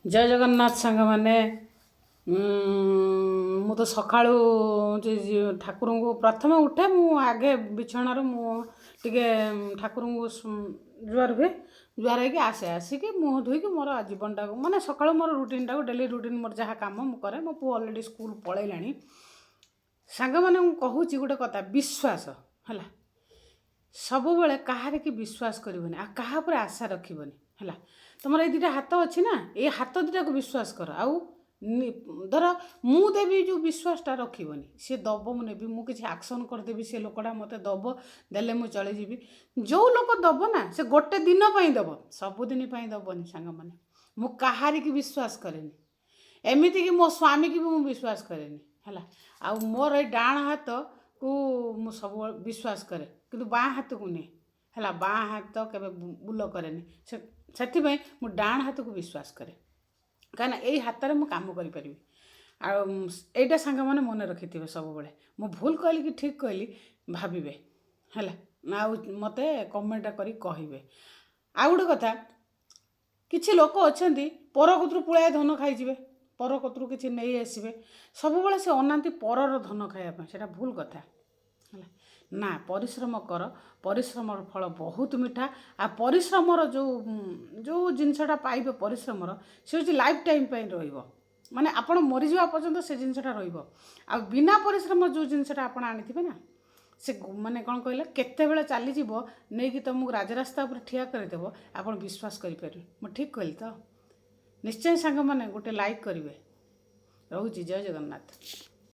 जय जगन्नाथ सांग मैंने मु तो सका ठाकुर को प्रथम उठे मु आगे बिछणार मुझे ठाकुर को जुआर हुए जुआर हो आसे आसिक मुँह धोईक मोर जीवनटा को माने सका मोर रुटीन टाक डेली रुटीन मोर जहाँ कम मुझे मो पु अलरेडी स्कूल पलैलाणी सांग मैंने कहूँ गोटे कथा विश्वास है सब बेले कहार की विश्वास करबनी आ कहा पर आशा रखबनी है तुम ये दुटा हाथ अच्छी ना ये हाथ दुटा को विश्वास कर आउ धर मु देवी जो विश्वासटा रखबनी सी दब मुझे मुझे आक्शन करदेवी से लोकटा मत दब देले मुझे चलीजी जो लोक दब ना से गोटे दिन दब सबुदिन दबनी सांग मैंने मु कहार की विश्वास करेनि एमती कि मो स्वामी की भी मुझे विश्वास करेनि है आ मोर ये डाण हाथ को मु सब विश्वास करे कि बाँ हाथ को नहीं है बाँ हाथ के बुल कैनि से मु डाण हाथ को विश्वास करे कहीं यही हाथ में मुझे कम करी आईटा सांग मैंने मन रखि थे सब बेले मु भूल कहली कि ठीक कहली भावे है मत कमेंट करी कहे आ गोटे कथा किसी लोक अच्छा पर कतरू पुଳାଏ धन खाईजे पर कतरू किसी नहीं आसवे सब बेले से अनाती परर धन खायापी से भूल कथा है ना परिश्रम कर परिश्रम फल बहुत मीठा आ परिश्रम जो जो जिनसटा पाइबे परिश्रम से हूँ लाइफ टाइम रहिबो माने आपण मरीजा पर्यंत से जिनसटा रहिबो आ बिना परिश्रम जो जिनसटा आपण आनी ना से माने कौन कहले केते बेले चली जीवो नहीं कि तुमको राजरास्ता पर ठिया करदेव आपण विश्वास करें मैं ठीक कहली तो निश्चय सांग मैंने गोटे लाइक करेंगे रोची जय जगन्नाथ।